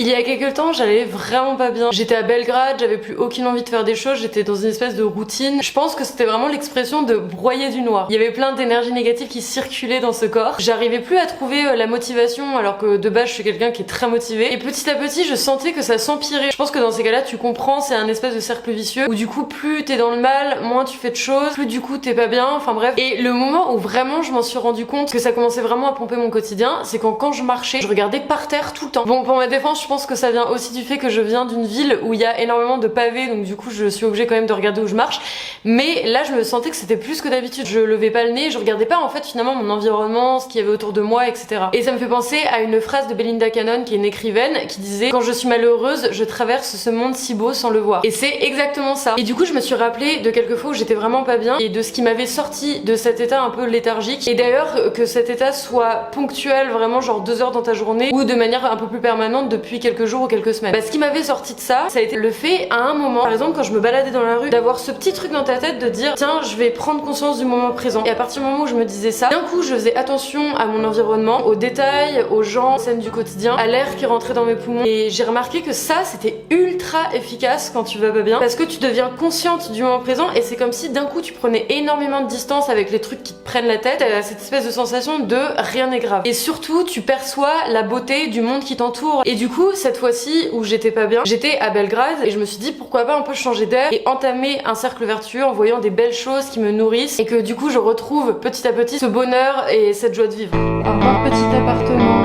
Il y a quelques temps, j'allais vraiment pas bien. J'étais à Belgrade, j'avais plus aucune envie de faire des choses, j'étais dans une espèce de routine. Je pense que c'était vraiment l'expression de broyer du noir. Il y avait plein d'énergie négative qui circulait dans ce corps. J'arrivais plus à trouver la motivation alors que de base je suis quelqu'un qui est très motivé. Et petit à petit, je sentais que ça s'empirait. Je pense que dans ces cas-là, tu comprends, c'est un espèce de cercle vicieux où du coup, plus t'es dans le mal, moins tu fais de choses, plus du coup t'es pas bien, enfin bref. Et le moment où vraiment je m'en suis rendu compte que ça commençait vraiment à pomper mon quotidien, c'est quand je marchais, je regardais par terre tout le temps. Bon, pour ma défense, je pense que ça vient aussi du fait que je viens d'une ville où il y a énormément de pavés, donc du coup je suis obligée quand même de regarder où je marche. Mais là je me sentais que c'était plus que d'habitude. Je levais pas le nez, je regardais pas en fait finalement mon environnement, ce qu'il y avait autour de moi, etc. Et ça me fait penser à une phrase de Belinda Cannon, qui est une écrivaine, qui disait: quand je suis malheureuse, je traverse ce monde si beau sans le voir. Et c'est exactement ça. Et du coup je me suis rappelé de quelques fois où j'étais vraiment pas bien et de ce qui m'avait sorti de cet état un peu léthargique. Et d'ailleurs que cet état soit ponctuel, vraiment genre 2 heures dans ta journée, ou de manière un peu plus permanente depuis quelques jours ou quelques semaines. Bah, ce qui m'avait sorti de ça, ça a été le fait à un moment, par exemple quand je me baladais dans la rue, d'avoir ce petit truc dans ta tête de dire tiens, je vais prendre conscience du moment présent. Et à partir du moment où je me disais ça, d'un coup je faisais attention à mon environnement, aux détails, aux gens, aux scènes du quotidien, à l'air qui rentrait dans mes poumons. Et j'ai remarqué que ça c'était ultra efficace quand tu vas pas bien, parce que tu deviens consciente du moment présent et c'est comme si d'un coup tu prenais énormément de distance avec les trucs qui te prennent la tête, cette espèce de sensation de rien n'est grave. Et surtout tu perçois la beauté du monde qui t'entoure. Et du coup cette fois-ci où j'étais pas bien, j'étais à Belgrade et je me suis dit pourquoi pas un peu changer d'air et entamer un cercle vertueux en voyant des belles choses qui me nourrissent et que du coup je retrouve petit à petit ce bonheur et cette joie de vivre. Au revoir petit appartement.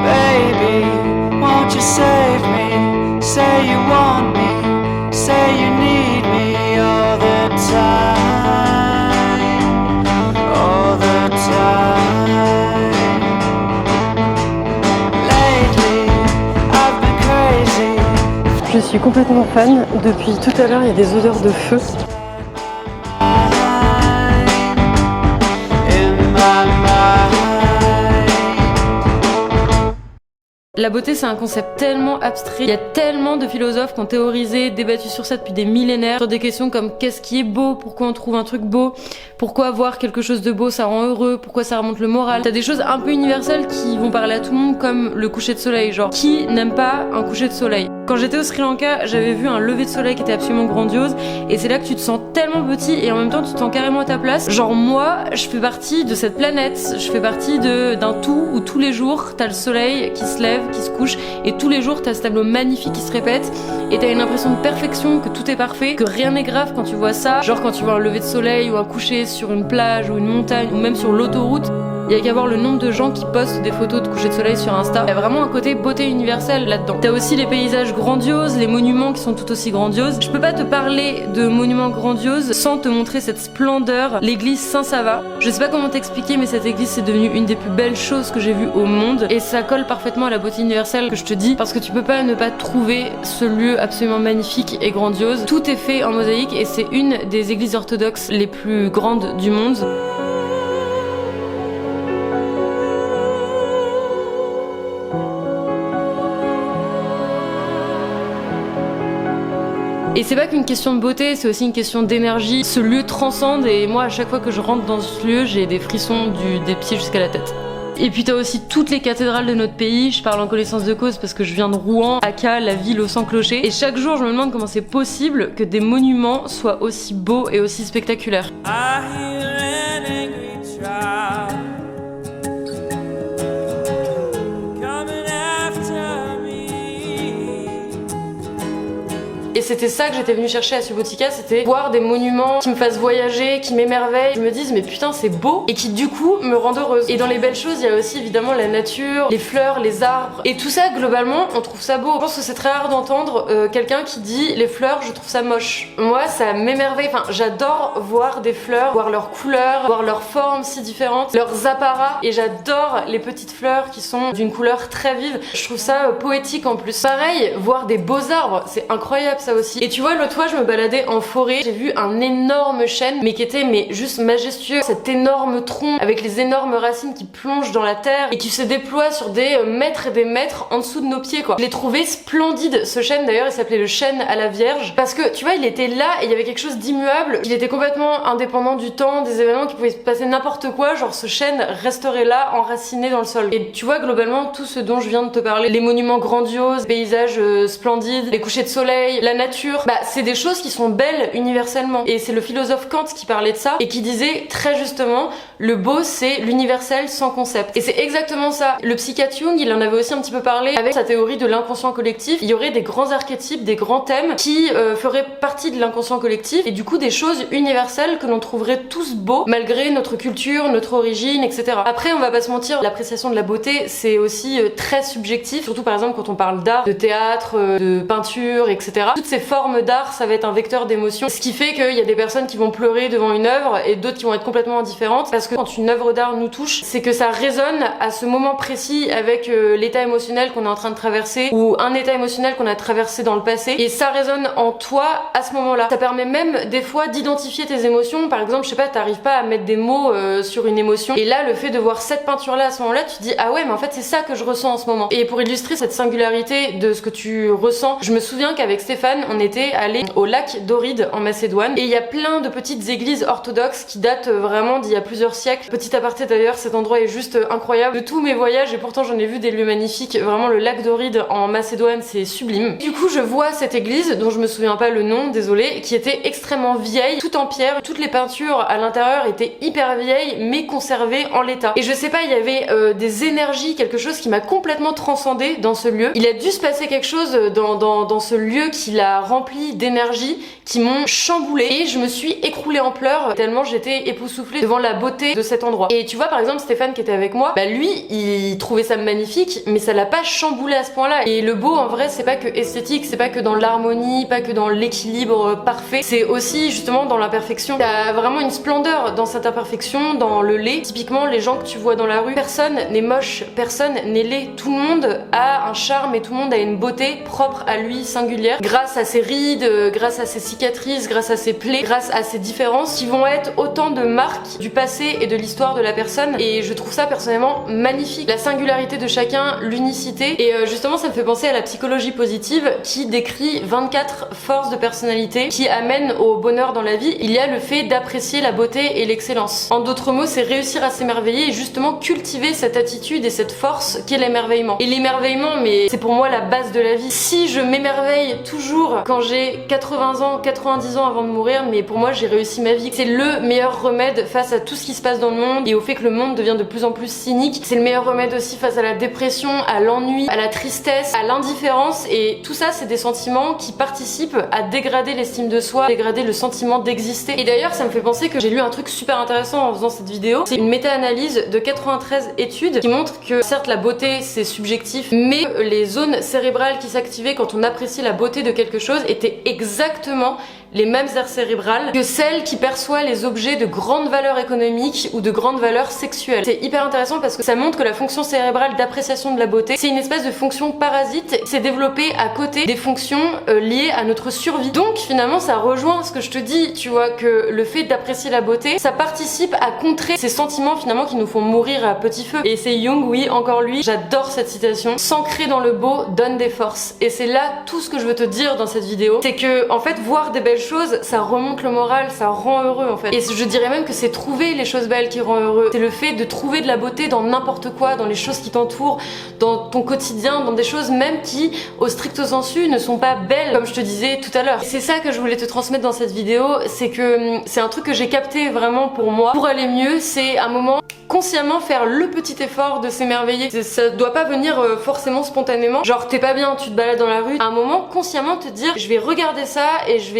Baby, won't you save me? Say you want me, say you need me all the time, all the time. Lately, I've been crazy. Je suis complètement fan. Depuis tout à l'heure, il y a des odeurs de feu. La beauté, c'est un concept tellement abstrait. Il y a tellement de philosophes qui ont théorisé, débattu sur ça depuis des millénaires, sur des questions comme qu'est-ce qui est beau, pourquoi on trouve un truc beau, pourquoi voir quelque chose de beau ça rend heureux, pourquoi ça remonte le moral. T'as des choses un peu universelles qui vont parler à tout le monde, comme le coucher de soleil, genre qui n'aime pas un coucher de soleil? Quand j'étais au Sri Lanka, j'avais vu un lever de soleil qui était absolument grandiose et c'est là que tu te sens tellement petit et en même temps tu te sens carrément à ta place. Genre moi, je fais partie de cette planète, je fais partie d'un tout où tous les jours t'as le soleil qui se lève, qui se couche et tous les jours t'as ce tableau magnifique qui se répète et t'as une impression de perfection, que tout est parfait, que rien n'est grave quand tu vois ça. Genre quand tu vois un lever de soleil ou un coucher sur une plage ou une montagne ou même sur l'autoroute, il y a qu'à voir le nombre de gens qui postent des photos de coucher de soleil sur Insta. Il y a vraiment un côté beauté universelle là-dedans. T'as aussi les paysages grandioses, les monuments qui sont tout aussi grandioses. Je peux pas te parler de monuments grandioses sans te montrer cette splendeur, l'église Saint-Sava. Je sais pas comment t'expliquer, mais cette église c'est devenue une des plus belles choses que j'ai vues au monde et ça colle parfaitement à la beauté universelle que je te dis parce que tu peux pas ne pas trouver ce lieu absolument magnifique et grandiose. Tout est fait en mosaïque et c'est une des églises orthodoxes les plus grandes du monde. Et c'est pas qu'une question de beauté, c'est aussi une question d'énergie. Ce lieu transcende et moi à chaque fois que je rentre dans ce lieu, j'ai des frissons des pieds jusqu'à la tête. Et puis t'as aussi toutes les cathédrales de notre pays, je parle en connaissance de cause parce que je viens de Rouen, Aka, la ville aux 100 clochers. Et chaque jour je me demande comment c'est possible que des monuments soient aussi beaux et aussi spectaculaires. Et c'était ça que j'étais venue chercher à Subotica, c'était voir des monuments qui me fassent voyager, qui m'émerveillent, qui me disent mais putain c'est beau et qui du coup me rendent heureuse. Et dans les belles choses, il y a aussi évidemment la nature, les fleurs, les arbres. Et tout ça globalement, on trouve ça beau. Je pense que c'est très rare d'entendre quelqu'un qui dit les fleurs, je trouve ça moche. Moi ça m'émerveille, enfin j'adore voir des fleurs, voir leurs couleurs, voir leurs formes si différentes, leurs apparats. Et j'adore les petites fleurs qui sont d'une couleur très vive. Je trouve ça poétique en plus. Pareil, voir des beaux arbres, c'est incroyable ça aussi. Et tu vois, l'autre fois je me baladais en forêt, j'ai vu un énorme chêne mais qui était juste majestueux, cet énorme tronc avec les énormes racines qui plongent dans la terre et qui se déploient sur des mètres et des mètres en dessous de nos pieds quoi. Je l'ai trouvé splendide ce chêne, d'ailleurs il s'appelait le chêne à la Vierge parce que tu vois il était là et il y avait quelque chose d'immuable, il était complètement indépendant du temps, des événements qui pouvaient se passer n'importe quoi, genre ce chêne resterait là enraciné dans le sol. Et tu vois globalement tout ce dont je viens de te parler, les monuments grandioses, les paysages splendides, les couchers de soleil, la nature, bah c'est des choses qui sont belles universellement. Et c'est le philosophe Kant qui parlait de ça et qui disait très justement le beau c'est l'universel sans concept. Et c'est exactement ça. Le psychiatre Jung il en avait aussi un petit peu parlé avec sa théorie de l'inconscient collectif. Il y aurait des grands archétypes, des grands thèmes qui feraient partie de l'inconscient collectif et du coup des choses universelles que l'on trouverait tous beaux malgré notre culture, notre origine, etc. Après on va pas se mentir, l'appréciation de la beauté c'est aussi très subjectif, surtout par exemple quand on parle d'art, de théâtre, de peinture, etc. Toutes ces formes d'art ça va être un vecteur d'émotion, ce qui fait qu'il y a des personnes qui vont pleurer devant une œuvre et d'autres qui vont être complètement indifférentes parce que quand une œuvre d'art nous touche, c'est que ça résonne à ce moment précis avec l'état émotionnel qu'on est en train de traverser ou un état émotionnel qu'on a traversé dans le passé et ça résonne en toi à ce moment-là. Ça permet même des fois d'identifier tes émotions, par exemple je sais pas, t'arrives pas à mettre des mots sur une émotion et là le fait de voir cette peinture là à ce moment-là tu te dis ah ouais mais en fait c'est ça que je ressens en ce moment. Et pour illustrer cette singularité de ce que tu ressens, je me souviens qu'avec Stéphane on était allé au lac d'Oride en Macédoine et il y a plein de petites églises orthodoxes qui datent vraiment d'il y a plusieurs siècles. Petit aparté d'ailleurs, cet endroit est juste incroyable. De tous mes voyages et pourtant j'en ai vu des lieux magnifiques, vraiment le lac d'Oride en Macédoine c'est sublime. Du coup je vois cette église dont je me souviens pas le nom, désolé, qui était extrêmement vieille, tout en pierre, toutes les peintures à l'intérieur étaient hyper vieilles mais conservées en l'état. Et je sais pas, il y avait des énergies, quelque chose qui m'a complètement transcendée dans ce lieu. Il a dû se passer quelque chose dans ce lieu qui l'a rempli d'énergie, qui m'ont chamboulée et je me suis écroulée en pleurs tellement j'étais époustouflée devant la beauté de cet endroit. Et tu vois par exemple Stéphane qui était avec moi, bah lui il trouvait ça magnifique mais ça l'a pas chamboulé à ce point là. Et le beau en vrai c'est pas que esthétique, c'est pas que dans l'harmonie, pas que dans l'équilibre parfait, c'est aussi justement dans l'imperfection. T'as vraiment une splendeur dans cette imperfection, dans le laid. Typiquement les gens que tu vois dans la rue, personne n'est moche, personne n'est laid, tout le monde a un charme et tout le monde a une beauté propre à lui, singulière, grâce à ses rides, grâce à ses cicatrices, grâce à ses plaies, grâce à ses différences qui vont être autant de marques du passé et de l'histoire de la personne. Et je trouve ça personnellement magnifique, la singularité de chacun, l'unicité. Et justement ça me fait penser à la psychologie positive qui décrit 24 forces de personnalité qui amènent au bonheur dans la vie. Il y a le fait d'apprécier la beauté et l'excellence. En d'autres mots, c'est réussir à s'émerveiller et justement cultiver cette attitude et cette force qu'est l'émerveillement. Et l'émerveillement, mais c'est pour moi la base de la vie. Si je m'émerveille toujours quand j'ai 80 ans, 90 ans avant de mourir, mais pour moi j'ai réussi ma vie. C'est le meilleur remède face à tout ce qui se passe dans le monde et au fait que le monde devient de plus en plus cynique. C'est le meilleur remède aussi face à la dépression, à l'ennui, à la tristesse, à l'indifférence, et tout ça c'est des sentiments qui participent à dégrader l'estime de soi, dégrader le sentiment d'exister. Et d'ailleurs ça me fait penser que j'ai lu un truc super intéressant en faisant cette vidéo. C'est une méta-analyse de 93 études qui montre que certes la beauté c'est subjectif, mais les zones cérébrales qui s'activaient quand on appréciait la beauté de quelque chose étaient exactement les mêmes aires cérébrales que celles qui perçoivent les objets de grande valeur économique ou de grande valeur sexuelle. C'est hyper intéressant parce que ça montre que la fonction cérébrale d'appréciation de la beauté, c'est une espèce de fonction parasite, c'est développé à côté des fonctions liées à notre survie. Donc finalement ça rejoint ce que je te dis, tu vois, que le fait d'apprécier la beauté, ça participe à contrer ces sentiments finalement qui nous font mourir à petit feu. Et c'est Jung, oui, encore lui, j'adore cette citation, s'ancrer dans le beau donne des forces. Et c'est là tout ce que je veux te dire dans cette vidéo, c'est que en fait voir des belles choses, ça remonte le moral, ça rend heureux en fait. Et je dirais même que c'est trouver les choses belles qui rend heureux. C'est le fait de trouver de la beauté dans n'importe quoi, dans les choses qui t'entourent, dans ton quotidien, dans des choses même qui, au stricto sensu, ne sont pas belles, comme je te disais tout à l'heure. C'est ça que je voulais te transmettre dans cette vidéo, c'est que c'est un truc que j'ai capté vraiment pour moi. Pour aller mieux, c'est un moment consciemment faire le petit effort de s'émerveiller. Ça doit pas venir forcément spontanément. Genre t'es pas bien, tu te balades dans la rue. À un moment, consciemment te dire je vais regarder ça et je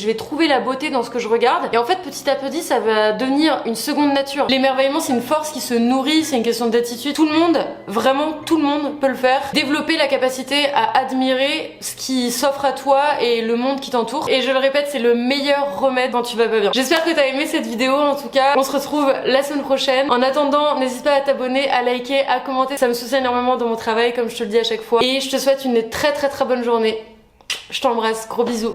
vais trouver la beauté dans ce que je regarde. Et en fait petit à petit ça va devenir une seconde nature. L'émerveillement c'est une force qui se nourrit, c'est une question d'attitude. Tout le monde, vraiment tout le monde peut le faire. Développer la capacité à admirer ce qui s'offre à toi et le monde qui t'entoure. Et je le répète, c'est le meilleur remède quand tu vas pas bien. J'espère que t'as aimé cette vidéo en tout cas. On se retrouve la semaine prochaine. En attendant, n'hésite pas à t'abonner, à liker, à commenter. Ça me soutient énormément dans mon travail comme je te le dis à chaque fois. Et je te souhaite une très bonne journée. Je t'embrasse, gros bisous.